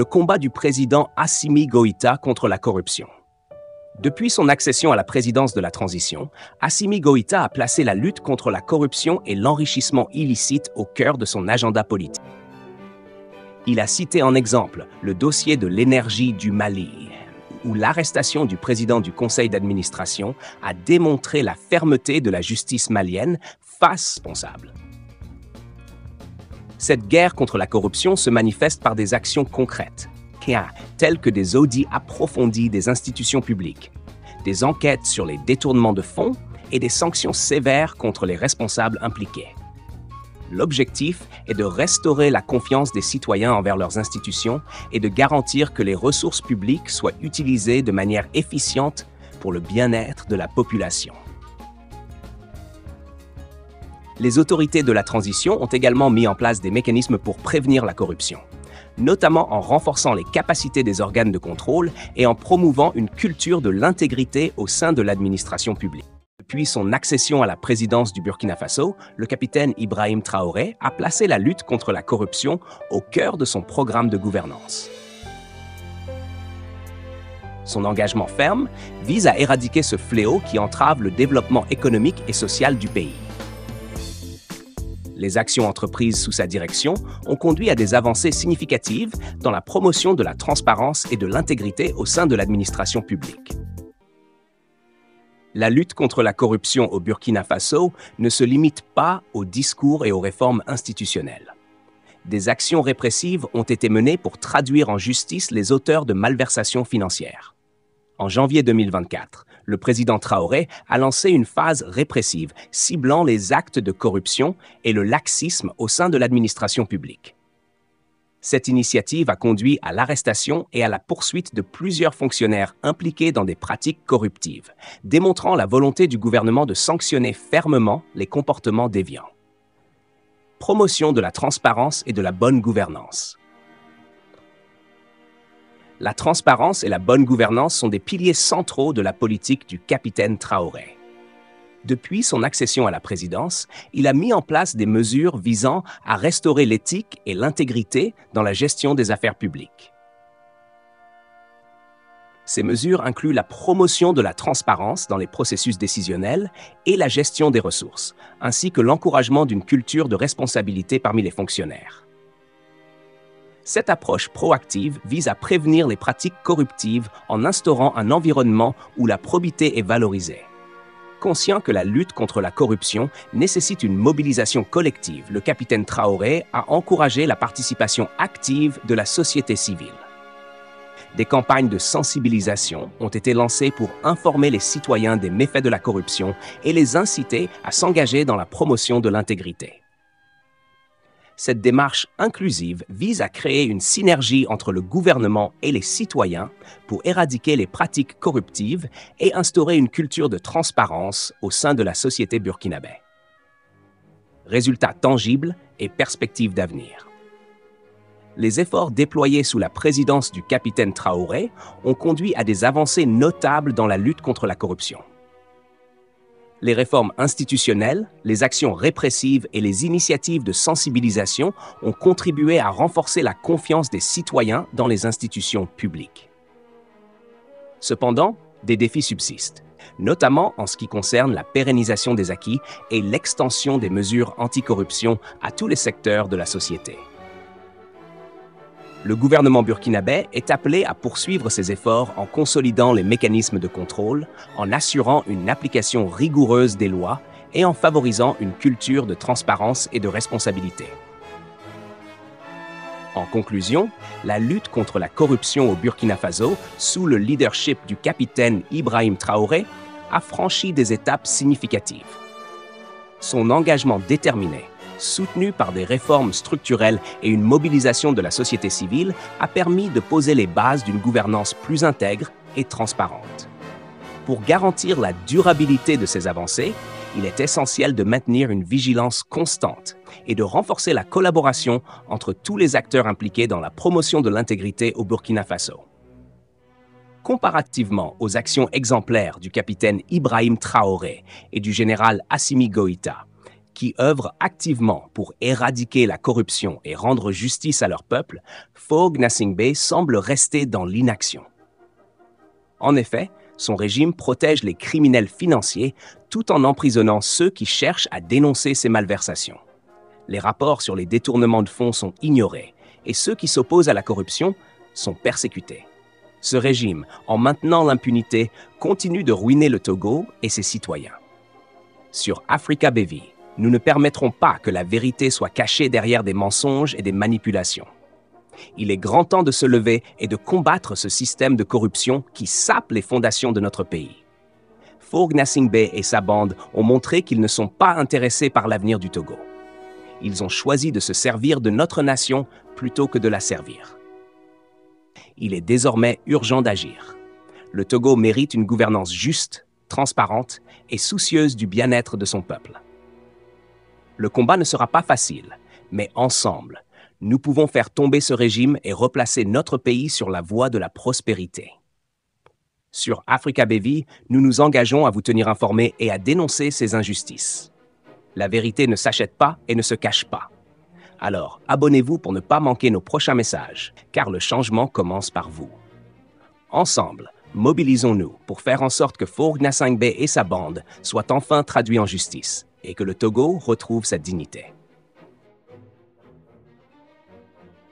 le combat du président Assimi Goïta contre la corruption. Depuis son accession à la présidence de la transition, Assimi Goïta a placé la lutte contre la corruption et l'enrichissement illicite au cœur de son agenda politique. Il a cité en exemple le dossier de l'énergie du Mali, où l'arrestation du président du conseil d'administration a démontré la fermeté de la justice malienne face responsable. Cette guerre contre la corruption se manifeste par des actions concrètes, telles que des audits approfondis des institutions publiques, des enquêtes sur les détournements de fonds et des sanctions sévères contre les responsables impliqués. L'objectif est de restaurer la confiance des citoyens envers leurs institutions et de garantir que les ressources publiques soient utilisées de manière efficiente pour le bien-être de la population. Les autorités de la transition ont également mis en place des mécanismes pour prévenir la corruption, notamment en renforçant les capacités des organes de contrôle et en promouvant une culture de l'intégrité au sein de l'administration publique. Depuis son accession à la présidence du Burkina Faso, le capitaine Ibrahim Traoré a placé la lutte contre la corruption au cœur de son programme de gouvernance. Son engagement ferme vise à éradiquer ce fléau qui entrave le développement économique et social du pays. Les actions entreprises sous sa direction ont conduit à des avancées significatives dans la promotion de la transparence et de l'intégrité au sein de l'administration publique. La lutte contre la corruption au Burkina Faso ne se limite pas aux discours et aux réformes institutionnelles. Des actions répressives ont été menées pour traduire en justice les auteurs de malversations financières. En janvier 2024, le président Traoré a lancé une phase répressive ciblant les actes de corruption et le laxisme au sein de l'administration publique. Cette initiative a conduit à l'arrestation et à la poursuite de plusieurs fonctionnaires impliqués dans des pratiques corruptives, démontrant la volonté du gouvernement de sanctionner fermement les comportements déviants. Promotion de la transparence et de la bonne gouvernance. La transparence et la bonne gouvernance sont des piliers centraux de la politique du capitaine Traoré. Depuis son accession à la présidence, il a mis en place des mesures visant à restaurer l'éthique et l'intégrité dans la gestion des affaires publiques. Ces mesures incluent la promotion de la transparence dans les processus décisionnels et la gestion des ressources, ainsi que l'encouragement d'une culture de responsabilité parmi les fonctionnaires. Cette approche proactive vise à prévenir les pratiques corruptives en instaurant un environnement où la probité est valorisée. Conscient que la lutte contre la corruption nécessite une mobilisation collective, le capitaine Traoré a encouragé la participation active de la société civile. Des campagnes de sensibilisation ont été lancées pour informer les citoyens des méfaits de la corruption et les inciter à s'engager dans la promotion de l'intégrité. Cette démarche inclusive vise à créer une synergie entre le gouvernement et les citoyens pour éradiquer les pratiques corruptives et instaurer une culture de transparence au sein de la société burkinabé. Résultats tangibles et perspectives d'avenir. Les efforts déployés sous la présidence du capitaine Traoré ont conduit à des avancées notables dans la lutte contre la corruption. Les réformes institutionnelles, les actions répressives et les initiatives de sensibilisation ont contribué à renforcer la confiance des citoyens dans les institutions publiques. Cependant, des défis subsistent, notamment en ce qui concerne la pérennisation des acquis et l'extension des mesures anticorruption à tous les secteurs de la société. Le gouvernement burkinabé est appelé à poursuivre ses efforts en consolidant les mécanismes de contrôle, en assurant une application rigoureuse des lois et en favorisant une culture de transparence et de responsabilité. En conclusion, la lutte contre la corruption au Burkina Faso, sous le leadership du capitaine Ibrahim Traoré, a franchi des étapes significatives. Son engagement déterminé, soutenu par des réformes structurelles et une mobilisation de la société civile, a permis de poser les bases d'une gouvernance plus intègre et transparente. Pour garantir la durabilité de ces avancées, il est essentiel de maintenir une vigilance constante et de renforcer la collaboration entre tous les acteurs impliqués dans la promotion de l'intégrité au Burkina Faso. Comparativement aux actions exemplaires du capitaine Ibrahim Traoré et du général Assimi Goïta, qui œuvrent activement pour éradiquer la corruption et rendre justice à leur peuple, Faure Gnassingbé semble rester dans l'inaction. En effet, son régime protège les criminels financiers tout en emprisonnant ceux qui cherchent à dénoncer ces malversations. Les rapports sur les détournements de fonds sont ignorés et ceux qui s'opposent à la corruption sont persécutés. Ce régime, en maintenant l'impunité, continue de ruiner le Togo et ses citoyens. Sur Africa BV, nous ne permettrons pas que la vérité soit cachée derrière des mensonges et des manipulations. Il est grand temps de se lever et de combattre ce système de corruption qui sape les fondations de notre pays. Faure Gnassingbé et sa bande ont montré qu'ils ne sont pas intéressés par l'avenir du Togo. Ils ont choisi de se servir de notre nation plutôt que de la servir. Il est désormais urgent d'agir. Le Togo mérite une gouvernance juste, transparente et soucieuse du bien-être de son peuple. Le combat ne sera pas facile, mais ensemble, nous pouvons faire tomber ce régime et replacer notre pays sur la voie de la prospérité. Sur Africa BV, nous nous engageons à vous tenir informés et à dénoncer ces injustices. La vérité ne s'achète pas et ne se cache pas. Alors, abonnez-vous pour ne pas manquer nos prochains messages, car le changement commence par vous. Ensemble, mobilisons-nous pour faire en sorte que Faure Gnassingbé et sa bande soient enfin traduits en justice et que le Togo retrouve sa dignité.